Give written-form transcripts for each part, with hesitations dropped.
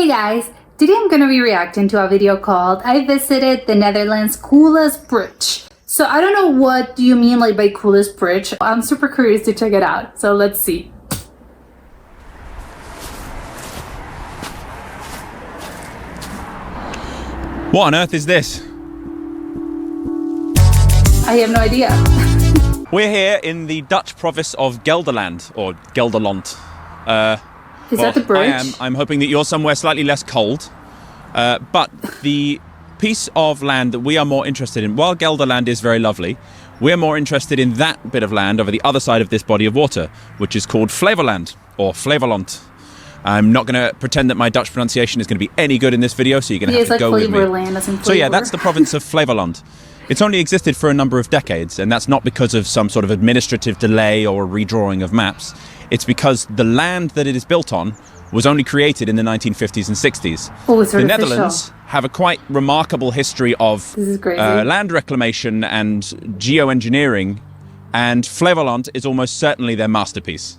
Hey guys, today I'm going to be reacting to a video called I visited the Netherlands coolest bridge. So I don't know what you mean like by coolest bridge. I'm super curious to check it out. So let's see. What on earth is this? I have no idea. We're here in the Dutch province of Gelderland, or Gelderland. Is that the bridge? I'm hoping that you're somewhere slightly less cold. But the piece of land that we are more interested in, while Gelderland is very lovely, we're more interested in that bit of land over the other side of this body of water, which is called Flevoland, or Flevoland. I'm not going to pretend that my Dutch pronunciation is going to be any good in this video, so you're going to have to go with me. As in so yeah, that's the province of Flevoland. It's only existed for a number of decades, and that's not because of some sort of administrative delay or a redrawing of maps. It's because the land that it is built on was only created in the 1950s and 60s. Oh, it's the artificial. Netherlands have a quite remarkable history of land reclamation and geoengineering, and Flevoland is almost certainly their masterpiece.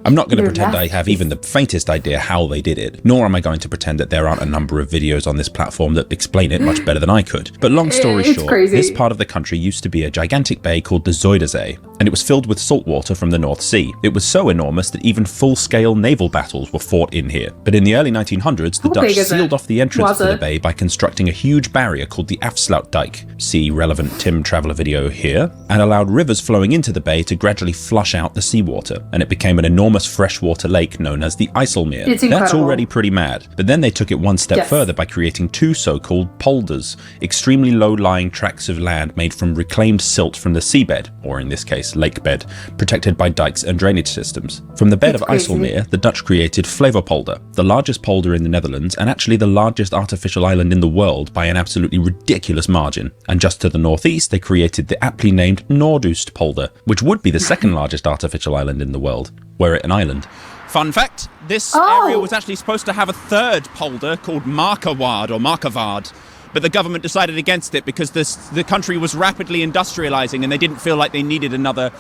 I'm not going to pretend I have even the faintest idea how they did it, nor am I going to pretend that there aren't a number of videos on this platform that explain it much better than I could. But long story short, this part of the country used to be a gigantic bay called the Zuiderzee, and it was filled with salt water from the North Sea. It was so enormous that even full-scale naval battles were fought in here. But in the early 1900s, the Dutch sealed off the entrance to the bay by constructing a huge barrier called the Afsluitdijk, see relevant Tim Traveller video here, and allowed rivers flowing into the bay to gradually flush out the seawater, and it became an enormous freshwater lake known as the IJsselmeer. That's already pretty mad. But then they took it one step further by creating two so-called polders, extremely low-lying tracts of land made from reclaimed silt from the seabed, or in this case lake bed, protected by dikes and drainage systems. From the bed of IJsselmeer, the Dutch created Flevopolder, the largest polder in the Netherlands and actually the largest artificial island in the world by an absolutely ridiculous margin. And just to the northeast, they created the aptly named Noordoostpolder, which would be the second largest artificial island in the world, were it an island. Fun fact, this area was actually supposed to have a third polder called Markerwaard or Markervaard, but the government decided against it because the country was rapidly industrializing and they didn't feel like they needed another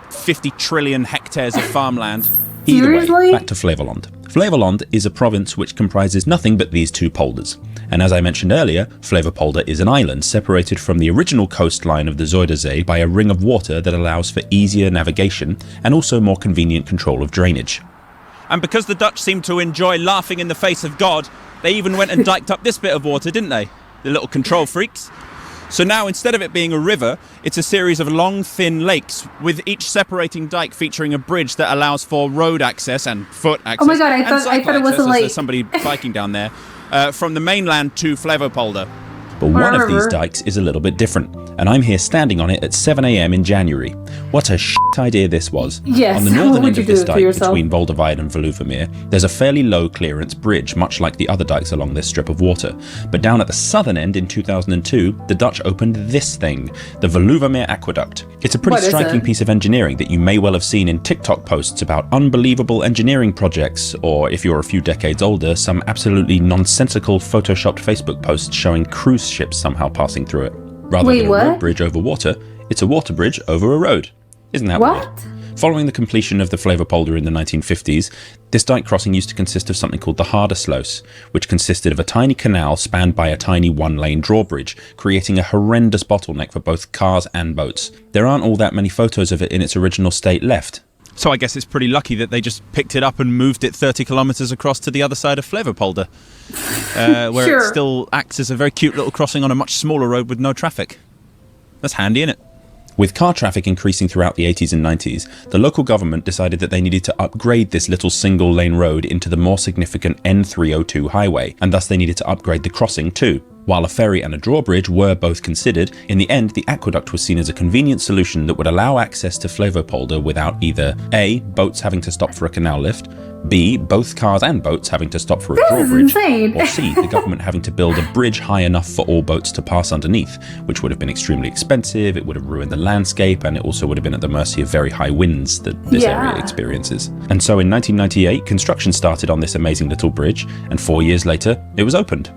50 trillion hectares of farmland. Either way, back to Flevoland. Flevoland is a province which comprises nothing but these two polders. And as I mentioned earlier, Flevopolder is an island separated from the original coastline of the Zuiderzee by a ring of water that allows for easier navigation and also more convenient control of drainage. And because the Dutch seem to enjoy laughing in the face of God, they even went and diked up this bit of water, didn't they? The little control freaks. So now, instead of it being a river, it's a series of long, thin lakes, with each separating dike featuring a bridge that allows for road access and foot access. Oh my god, I thought it was a lake. There's somebody biking down there, from the mainland to Flevopolder. But one of these dikes is a little bit different, and I'm here standing on it at 7 AM in January. What a shit idea this was. Yes, on the northern end of this dike, between Boldewijn and Veluwemeer, there's a fairly low clearance bridge, much like the other dikes along this strip of water. But down at the southern end in 2002, the Dutch opened this thing, the Veluwemeer Aqueduct. It's a pretty striking piece of engineering that you may well have seen in TikTok posts about unbelievable engineering projects, or if you're a few decades older, some absolutely nonsensical photoshopped Facebook posts showing cruise ships somehow passing through it. Rather than a road bridge over water, it's a water bridge over a road. Isn't that weird? Following the completion of the Flevopolder in the 1950s, this dike crossing used to consist of something called the Haardersluis, which consisted of a tiny canal spanned by a tiny one-lane drawbridge, creating a horrendous bottleneck for both cars and boats. There aren't all that many photos of it in its original state left. So I guess it's pretty lucky that they just picked it up and moved it 30 kilometers across to the other side of Flevopolder, where it still acts as a very cute little crossing on a much smaller road with no traffic. That's handy, isn't it? With car traffic increasing throughout the 80s and 90s, the local government decided that they needed to upgrade this little single-lane road into the more significant N302 highway, and thus they needed to upgrade the crossing too. While a ferry and a drawbridge were both considered, in the end the aqueduct was seen as a convenient solution that would allow access to Flevopolder without either A. boats having to stop for a canal lift, B. both cars and boats having to stop for a drawbridge, or C. the government having to build a bridge high enough for all boats to pass underneath, which would have been extremely expensive, it would have ruined the landscape, and it also would have been at the mercy of very high winds that this area experiences. And so in 1998, construction started on this amazing little bridge, and 4 years later, it was opened.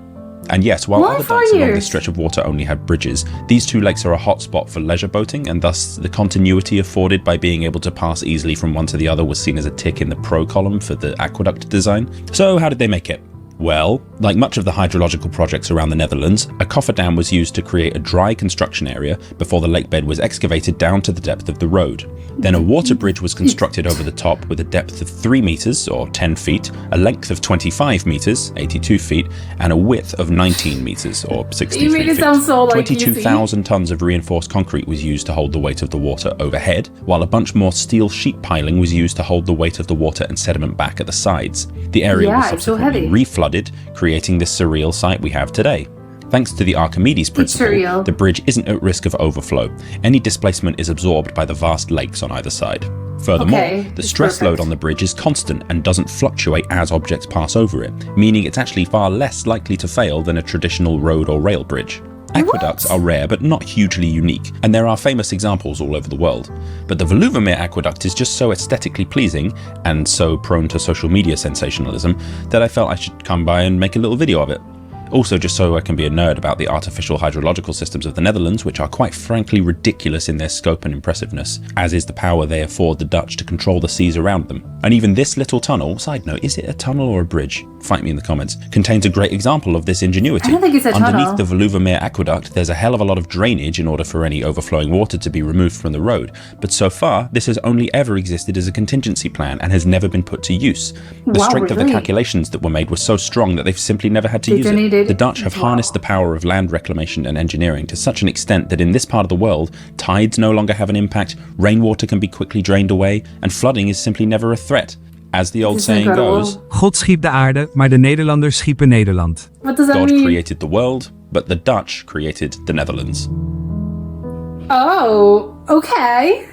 And yes, while other dikes along this stretch of water only had bridges, these two lakes are a hot spot for leisure boating, and thus the continuity afforded by being able to pass easily from one to the other was seen as a tick in the pro column for the aqueduct design. So how did they make it? Well, like much of the hydrological projects around the Netherlands, a cofferdam was used to create a dry construction area before the lakebed was excavated down to the depth of the road. Then a water bridge was constructed over the top with a depth of 3 meters or 10 feet, a length of 25 meters, 82 feet, and a width of 19 meters or 63 You made it feet. sound so, like, 22,000 tons of reinforced concrete was used to hold the weight of the water overhead, while a bunch more steel sheet piling was used to hold the weight of the water and sediment back at the sides. The area was it's so subsequently heavy. reflooded, creating this surreal sight we have today. Thanks to the Archimedes principle, surreal. the bridge isn't at risk of overflow. Any displacement is absorbed by the vast lakes on either side. Furthermore, Okay, the it's stress perfect. load on the bridge is constant and doesn't fluctuate as objects pass over it, meaning it's actually far less likely to fail than a traditional road or rail bridge. Aqueducts are rare but not hugely unique, and there are famous examples all over the world. But the Veluwemeer aqueduct is just so aesthetically pleasing and so prone to social media sensationalism that I felt I should come by and make a little video of it. Also, just so I can be a nerd about the artificial hydrological systems of the Netherlands, which are quite frankly ridiculous in their scope and impressiveness, as is the power they afford the Dutch to control the seas around them. And even this little tunnel, side note, is it a tunnel or a bridge? Fight me in the comments, contains a great example of this ingenuity. I don't think it's a tunnel. Underneath the Veluwemeer aqueduct, there's a hell of a lot of drainage in order for any overflowing water to be removed from the road, but so far, this has only ever existed as a contingency plan and has never been put to use. The Wow, strength of the really? calculations that were made was so strong that they've simply never had to use it. The Dutch have harnessed the power of land reclamation and engineering to such an extent that in this part of the world, tides no longer have an impact, rainwater can be quickly drained away, and flooding is simply never a threat. As the old This is saying incredible. goes, God schiep de aarde, maar de Nederlanders schiepen Nederland. What does that God mean? created the world, but the Dutch created the Netherlands. Oh, okay.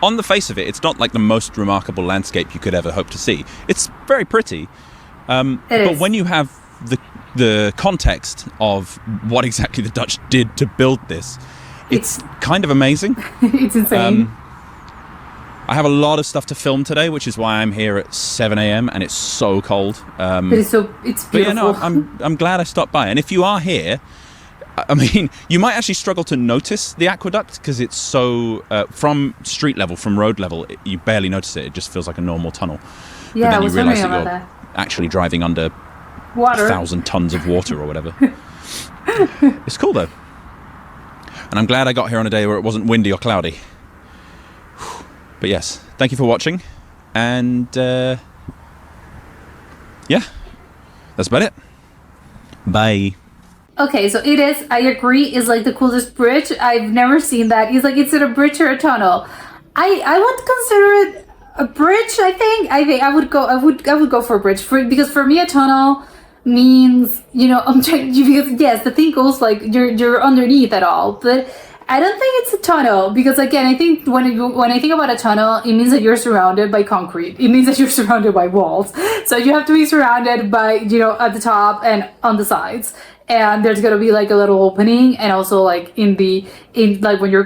On the face of it, it's not like the most remarkable landscape you could ever hope to see. It's very pretty, but is. when you have the context of what exactly the Dutch did to build this, it's kind of amazing. It's insane. I have a lot of stuff to film today, which is why I'm here at 7 a.m. and it's so cold. But it's But beautiful. yeah, no, I'm glad I stopped by. And if you are here, I mean, you might actually struggle to notice the aqueduct because it's so from street level, from road level, you barely notice it. It just feels like a normal tunnel. Yeah, but then I you was realise wondering that about you're that. actually driving under Water. 1,000 tons of water or whatever. It's cool though, and I'm glad I got here on a day where it wasn't windy or cloudy. But yes, thank you for watching, and yeah, that's about it. Bye. Okay, so it is, I agree, is like the coolest bridge. I've never seen that. It's like, is it a bridge or a tunnel? I would consider it a bridge, I think. I would go for a bridge because for me a tunnel means, you know, because yes, the thing goes like you're underneath it all, but I don't think it's a tunnel because again, I think when I think about a tunnel, it means that you're surrounded by concrete. It means that you're surrounded by walls. So you have to be surrounded by, you know, at the top and on the sides. And there's gonna be like a little opening, and also like in like when you're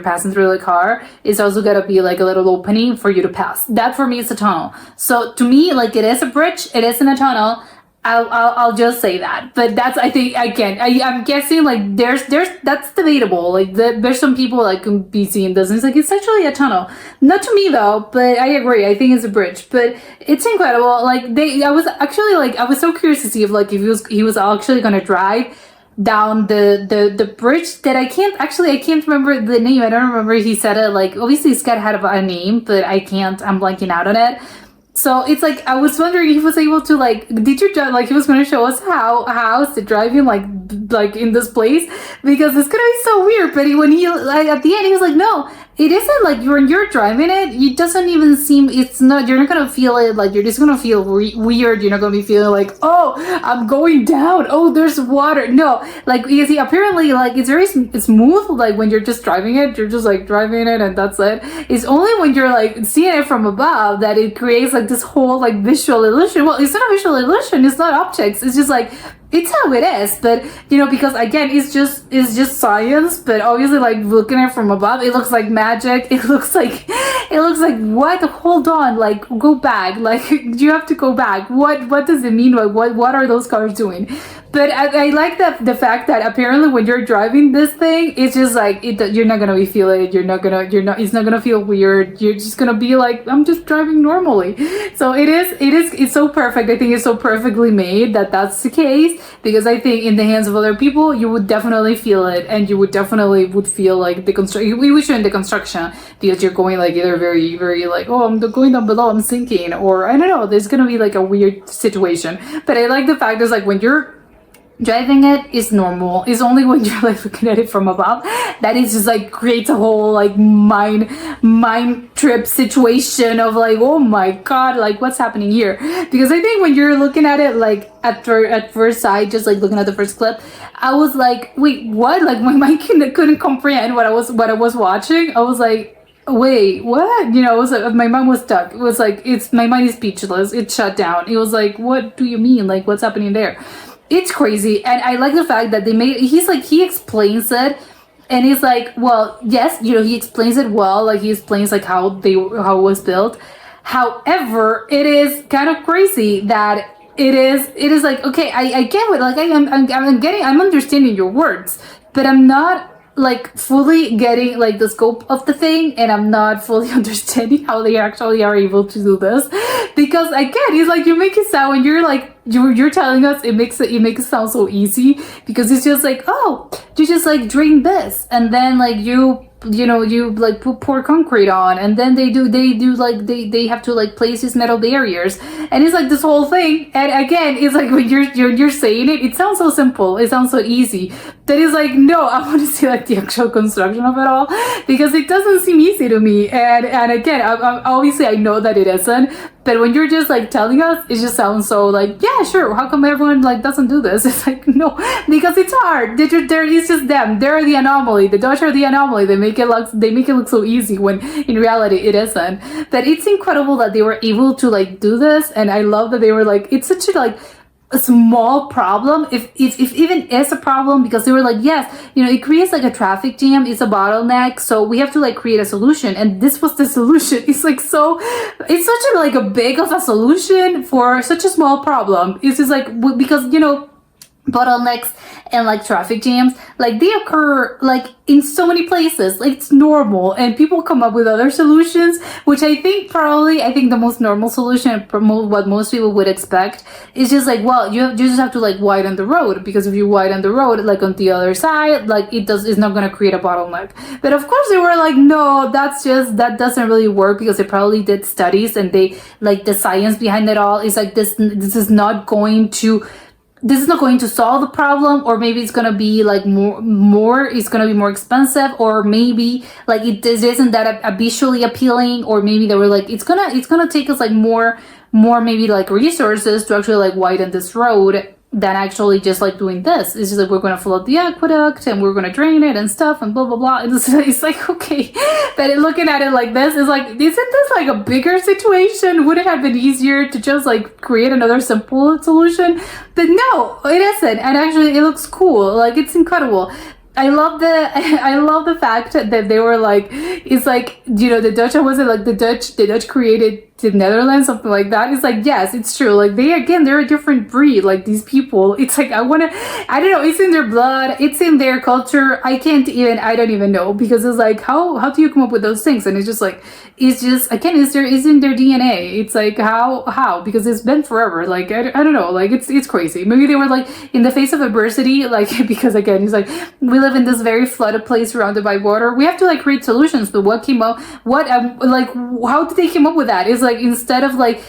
passing through the car, it's also gonna be like a little opening for you to pass. That for me is a tunnel. So to me, like it is a bridge, it isn't a tunnel. I'll just say that. But that's, I think, again, I'm guessing like there's that's debatable. Like there's some people like can be seeing this and it's like it's actually a tunnel. Not to me though, but I agree. I think it's a bridge. But it's incredible. Like I was so curious to see if like if he was actually gonna drive down the bridge that I can't remember the name. I don't remember he said it. Like obviously Scott had a name, but I'm blanking out on it. So it's like I was wondering if he was able to like did you like he was going to show us how is the driving like in this place, because it's gonna be so weird. But when he like at the end he was like, no, it isn't like when you're driving it, it doesn't even seem, it's not, you're not gonna feel it, like you're just gonna feel weird. You're not gonna be feeling like, oh, I'm going down, oh, there's water. No, like you see, apparently like it's very smooth. Like when you're just driving it, you're just like driving it and that's it. It's only when you're like seeing it from above that it creates like this whole like visual illusion. Well, it's not a visual illusion, it's not objects, it's just like it's how it is. But you know, because again it's just science, but obviously like looking at it from above, it looks like magic. It looks like what, hold on, like go back, like you have to go back. What does it mean? Like what are those cars doing? But I like the fact that apparently when you're driving this thing, it's just like you're not gonna be feeling it. It's not gonna feel weird. You're just gonna be like, I'm just driving normally. So it's so perfect. I think it's so perfectly made that that's the case, because I think in the hands of other people, you would definitely feel it, and you would definitely would feel like the construction. We wish you're in the construction because you're going like either very, very like, oh, I'm going down below, I'm sinking, or I don't know. There's gonna be like a weird situation. But I like the fact is like when you're driving it is normal. It's only when you're like looking at it from above that it just like creates a whole like mind trip situation of like, oh my god, like what's happening here? Because I think when you're looking at it like at first sight, just like looking at the first clip, I was like, wait, what? Like my mind couldn't comprehend what I was watching. I was like, wait, what? You know, it was like, my mind was stuck. It was like, my mind is speechless. It shut down. It was like, what do you mean? Like, what's happening there? It's crazy. And I like the fact that he explains it, and he's like, well, yes, you know, he explains it well. Like he explains like how it was built. However, it is kind of crazy that it is like, okay, I get it. Like I'm understanding your words, but I'm not like fully getting like the scope of the thing, and I'm not fully understanding how they actually are able to do this, because again, it's like you make it sound, when you're like you're telling us, it makes it sound so easy, because it's just like, oh, you just like drain this, and then like you like pour concrete on, and then they have to like place these metal barriers, and it's like this whole thing. And again, it's like when you're saying it sounds so simple, it sounds so easy, that is like, no, I want to see like the actual construction of it all, because it doesn't seem easy to me. And again, obviously I know that it isn't, but when you're just like telling us, it just sounds so like, yeah, sure, how come everyone like doesn't do this? It's like, no, because it's hard. It's just them. They're the anomaly. The Dutch are the anomaly. They make it look so easy, when in reality it isn't. But it's incredible that they were able to like do this, and I love that they were like, it's such a like a small problem, if even is a problem, because they were like, yes, you know, it creates like a traffic jam, it's a bottleneck, so we have to like create a solution, and this was the solution. It's like, so it's such a like a big of a solution for such a small problem. It's just like, because you know, bottlenecks and like traffic jams, like they occur like in so many places, like it's normal, and people come up with other solutions, which I think the most normal solution, what most people would expect, is just like, well, you just have to like widen the road, because if you widen the road like on the other side, like it's not going to create a bottleneck. But of course they were like, no, that doesn't really work, because they probably did studies, and they like the science behind it all is like, this is not going to solve the problem, or maybe it's gonna be like it's gonna be more expensive, or maybe like this isn't that visually appealing, or maybe they were like, it's gonna take us like more maybe like resources to actually like widen this road than actually just like doing this. It's just like, we're gonna flood the aqueduct, and we're gonna drain it and stuff, and blah blah blah. It's like, okay, but looking at it like this, is like, isn't this like a bigger situation? Would it have been easier to just like create another simple solution? But no, it isn't, and actually it looks cool. Like, it's incredible. I love the fact that they were like, it's like, you know, the Dutch, was it like the Dutch created the Netherlands, something like that. It's like, yes, it's true. Like they're a different breed. Like these people, it's like, I don't know, it's in their blood, it's in their culture. I don't even know, because it's like, how do you come up with those things? And it's just like, again, it's in their DNA. It's like, how, because it's been forever. Like, I don't know, like it's crazy. Maybe they were like, in the face of adversity, like, because again, it's like, we live in this very flooded place surrounded by water. We have to like create solutions. But how did they come up with that? It's like, instead of like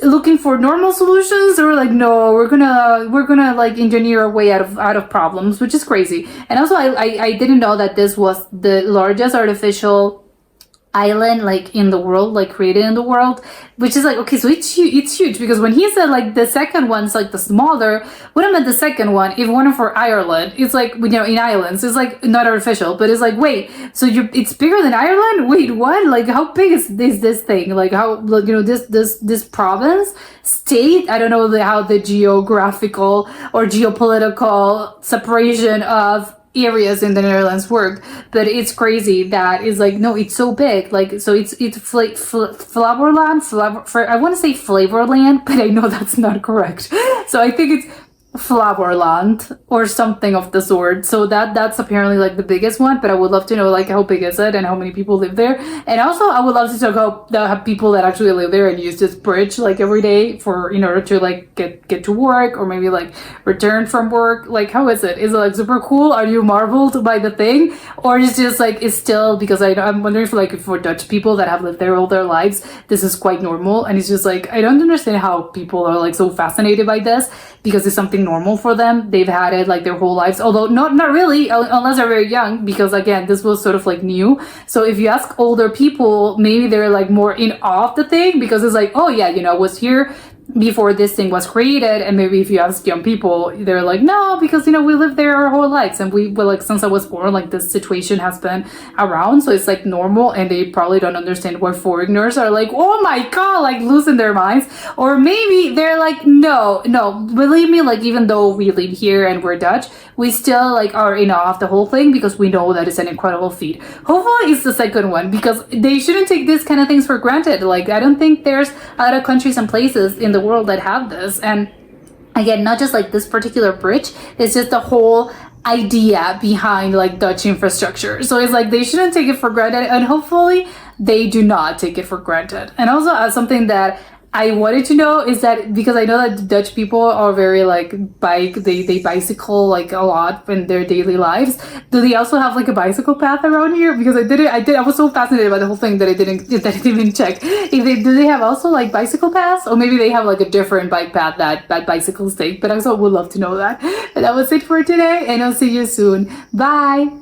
looking for normal solutions, they were like, no, we're gonna like engineer a way out of problems, which is crazy. And also, I didn't know that this was the largest artificial island like in the world, like created in the world, which is like, okay, so it's huge, because when he said like the second one's like the smaller, what I meant the second one, if one for Ireland, it's like, you know, in islands, it's like not artificial, but it's like, wait, so it's bigger than Ireland? Wait, what? Like, how big is this thing? Like, how, you know, this province, state, I don't know how the geographical or geopolitical separation of areas in the Netherlands work, but it's crazy that it's like, no, it's so big, like, so it's Flavorland, I want to say Flavorland, but I know that's not correct. So I think Flowerland or something of the sort. So that's apparently like the biggest one, but I would love to know like how big is it and how many people live there. And also I would love to talk about the people that actually live there and use this bridge like every day for in order to like get to work or maybe like return from work. Like how is it? Is it like super cool? Are you marveled by the thing? Or is just like it's still because I'm wondering if like for Dutch people that have lived there all their lives, this is quite normal. And it's just like I don't understand how people are like so fascinated by this because it's something normal for them. They've had it like their whole lives, although not really unless they're very young, because again this was sort of like new. So if you ask older people, maybe they're like more in awe of the thing because it's like, oh yeah, you know, I was here before this thing was created. And maybe if you ask young people, they're like, no, because you know we lived there our whole lives and we like since I was born, like this situation has been around, so it's like normal. And they probably don't understand why foreigners are like, oh my god, like losing their minds. Or maybe they're like, no, believe me, like even though we live here and we're Dutch, we still like are in awe of the whole thing because we know that it's an incredible feat. Hopefully it's the second one because they shouldn't take these kind of things for granted. Like I don't think there's a lot of countries and places in the world that have this. And again, not just like this particular bridge, it's just the whole idea behind like Dutch infrastructure. So it's like they shouldn't take it for granted, and hopefully they do not take it for granted. And also something that I wanted to know is that because I know that Dutch people are very like they bicycle like a lot in their daily lives. Do they also have like a bicycle path around here? Because I was so fascinated by the whole thing that I didn't even check. Do they have also like bicycle paths, or maybe they have like a different bike path that bicycles take? But I also would love to know that. And that was it for today, and I'll see you soon. Bye.